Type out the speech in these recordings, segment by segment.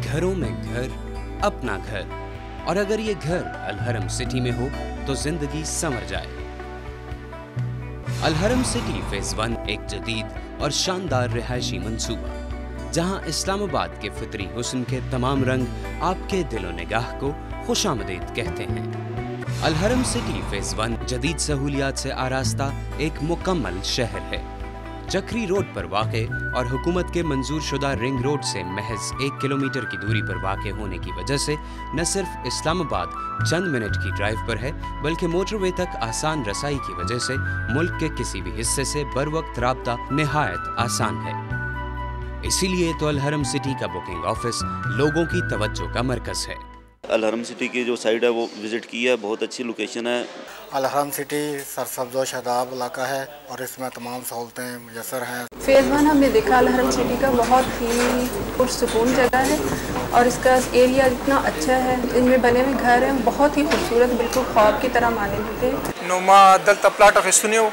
घरों में घर, अपना घर, और अगर ये घर अलहरम सिटी में हो तो जिंदगी संवर जाए। अलहरम सिटी फेज 1 एक जदीद और शानदार रिहायशी मंसूबा, जहां इस्लामाबाद के फितरी हुस्न के तमाम रंग आपके दिलो निगाह को खुशामदीद कहते हैं। अलहरम सिटी फेज 1 जदीद सहूलियात से आरास्ता एक मुकम्मल शहर है। चक्री रोड पर वाक़े और हुकूमत के मंजूर शुदा रिंग रोड से महज 1 किलोमीटर की दूरी पर वाक़े होने की वजह से न सिर्फ इस्लामाबाद चंद मिनट की ड्राइव पर है, बल्कि मोटरवे तक आसान रसाई की वजह से मुल्क के किसी भी हिस्से से बर वक्त राब्ता निहायत आसान है। इसीलिए तो अलहरम सिटी का बुकिंग ऑफिस लोगों की तवज्जो का मरकज है। अलहरम सिटी की जो साइड है वो विज़िट की है, बहुत अच्छी लोकेशन है। अलहरम सिटी सरसब्ज़ व शादाब इलाका है और इसमें तमाम सहूलतें मुयसर हैं। फेज़ 1 हमने देखा अलहरम सिटी का, बहुत ही पुरसुकून जगह है और इसका एरिया इतना अच्छा है। इनमें बने हुए घर हैं बहुत ही खूबसूरत, बिल्कुल ख्वाब की तरह माने होते हैं। नो मा दलता प्लाट अखिस्तुनियो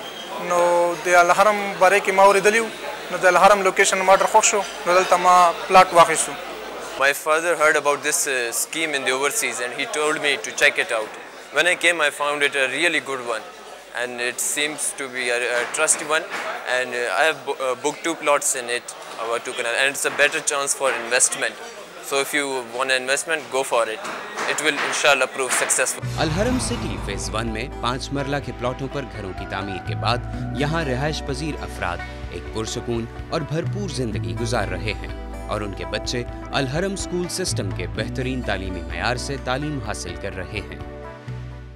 नो दे अलहरम बारे की मावरी दलियो नो दे अलहरम लोकेशन माडर खोशो नो दलता मा plot वाखिस्तु। My father heard about this scheme in the overseas and he told me to check it out. When I came, I found it a really good one, and it seems to be a trusty one. And I have booked 2 plots in it, about 2 canal, and it's a better chance for investment. So if you want an investment, go for it. It will inshallah prove successful. अलहरम city phase 1 में 5 मरला के प्लॉटों पर घरों की तामीर के बाद यहाँ रिहाइश पजीर अफराद एक पुरसुकून और भरपूर जिंदगी गुजार रहे हैं और उनके बच्चे अलहरम स्कूल सिस्टम के बेहतरीन तालीमी मयार से तालीम हासिल कर रहे हैं।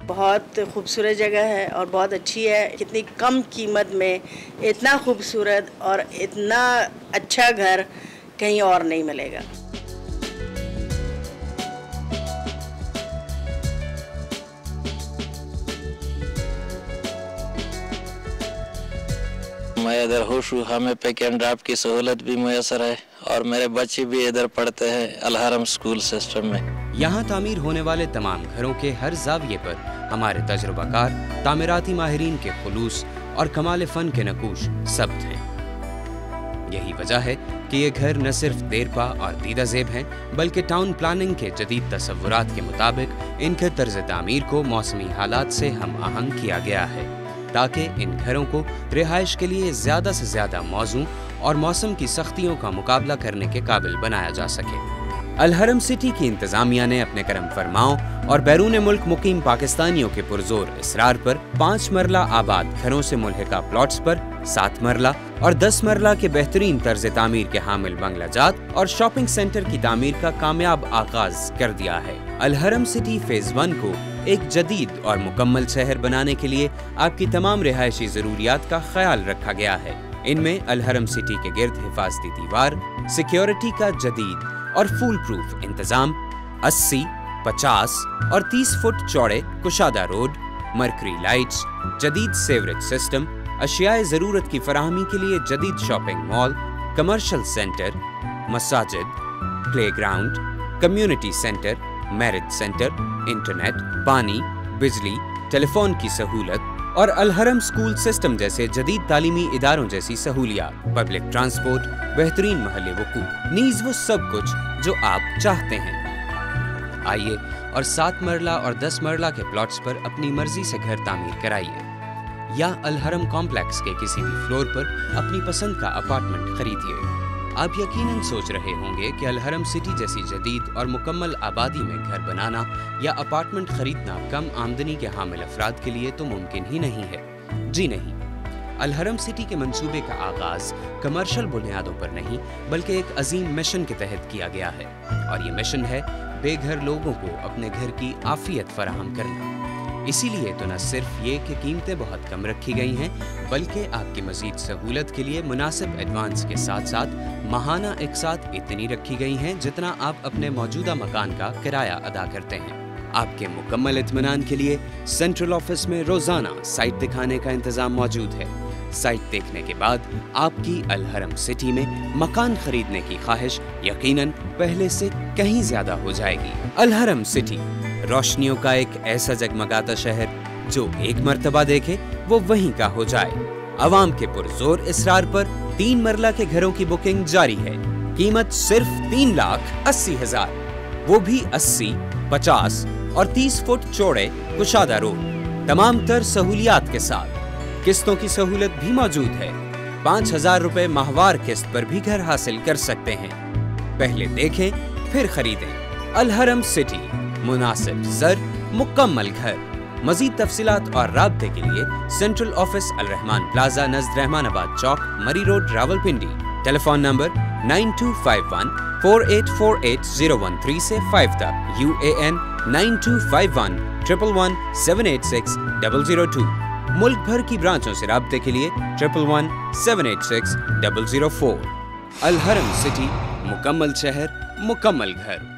बहुत खूबसूरत जगह है और बहुत अच्छी है। कितनी कम कीमत में इतना खूबसूरत और इतना अच्छा घर कहीं और नहीं मिलेगा। मैं इधर खुश हूँ, हमें पिक एंड ड्रॉप की सहूलत भी मुयसर है और मेरे बच्चे भी इधर पढ़ते हैं अलहरम स्कूल सिस्टम में। यहाँ तामीर होने वाले तमाम घरों के हर जाविये पर हमारे तजुर्बाकार तामीराती माहिरीन के खुलूस और कमाल फन के नकूश सब्त हैं। यही वजह है कि ये घर न सिर्फ देरपा और दीदा ज़ेब हैं, बल्कि टाउन प्लानिंग के जदीद तसव्वुरात के मुताबिक इनके तर्ज तामीर को मौसमी हालात से हम आहंग किया गया है, ताकि इन घरों को रिहाइश के लिए ज़्यादा से ज़्यादा मौजूं और मौसम की सख्तियों का मुकाबला करने के काबिल बनाया जा सके। अलहरम सिटी की इंतज़ामिया ने अपने करम फरमाओं और बैरून मुल्क मुकीम पाकिस्तानियों के पुरजोर इसरार पर 5 मरला आबाद घरों से मुल्हिका प्लॉट्स पर 7 मरला और 10 मरला के बेहतरीन तर्ज तामीर के हामिल बंगलाजात और शॉपिंग सेंटर की तामीर का कामयाब आगाज कर दिया है। अलहरम सिटी फेज 1 को एक जदीद और मुकम्मल शहर बनाने के लिए आपकी तमाम रिहायशी ज़रूरियात का ख्याल रखा गया है। इनमें अलहरम सिटी के गिर्द हिफाजती दीवार, सिक्योरिटी का जदीद और फूल प्रूफ इंतजाम, 80, 50 और 30 फुट चौड़े कुशादा रोड, मरकरी लाइट्स, जदीद सेवरेज सिस्टम, अशियाए ज़रूरत की फराहमी के लिए जदीद शॉपिंग मॉल, कमर्शियल सेंटर, मसाजिद, playground, community centre, marriage centre, internet, पानी, बिजली, टेलीफोन की सहूलत और अलहरम स्कूल सिस्टम जैसे जदीद तालीमी इदारों जैसी सहूलियात, पब्लिक ट्रांसपोर्ट, बेहतरीन महल्ले वकूफ, नीज वो सब कुछ जो आप चाहते हैं। आइए और 7 मरला और 10 मरला के प्लॉट्स पर अपनी मर्जी से घर तामीर कराइए या अलहरम कॉम्प्लेक्स के किसी भी फ्लोर पर अपनी पसंद का अपार्टमेंट खरीदिए। आप यकीनन सोच रहे होंगे कि अलहरम सिटी जैसी जदीद और मुकम्मल आबादी में घर बनाना या अपार्टमेंट खरीदना कम आमदनी के हामिल अफराद के लिए तो मुमकिन ही नहीं है। जी नहीं, अलहरम सिटी के मंसूबे का आगाज कमर्शियल बुनियादों पर नहीं, बल्कि एक अजीम मिशन के तहत किया गया है और ये मिशन है बेघर लोगों को अपने घर की आफियत फराहम करना। इसीलिए तो न सिर्फ ये कि कीमतें बहुत कम रखी गई हैं, बल्कि आपकी मजीद सहूलत के लिए मुनासिब एडवांस के साथ साथ माहाना इकसात इतनी रखी गई हैं जितना आप अपने मौजूदा मकान का किराया अदा करते हैं। आपके मुकम्मल इत्मीनान के लिए सेंट्रल ऑफिस में रोजाना साइट दिखाने का इंतजाम मौजूद है। साइट देखने के बाद आपकी अलहरम सिटी में मकान खरीदने की ख्वाहिश यकीनन पहले से कहीं ज्यादा हो जाएगी। अलहरम सिटी रोशनियों का एक ऐसा जगमगाता शहर जो एक मर्तबा देखे वो वहीं का हो जाए। अवाम के पुरजोर इसरार पर 3 मरला के घरों की बुकिंग जारी है। कीमत सिर्फ 3,80,000, वो भी 80, 50 और 30 फुट चौड़े कुशादा रोड, तमाम तर सहूलियात के साथ। किस्तों की सहूलत भी मौजूद है। 5,000 रुपए माहवार किस्त पर भी घर हासिल कर सकते हैं। पहले देखें फिर खरीदें। अलहरम सिटी, मुनासिब ज़र, मुकम्मल घर। मजीद तफसीलात और राब्ते के लिए सेंट्रल ऑफिस अल रहमान प्लाजा नज़द रहमानाबाद चौक, मरी रोड, रावलपिंडी। टेलीफोन नंबर 9251-4848-013 से 5 तक। UAN 9251 111 786 002। मुल्क भर की ब्रांचों से राब्ते के लिए 111 786 004। अलहरम सिटी, मुकम्मल शहर, मुकम्मल घर।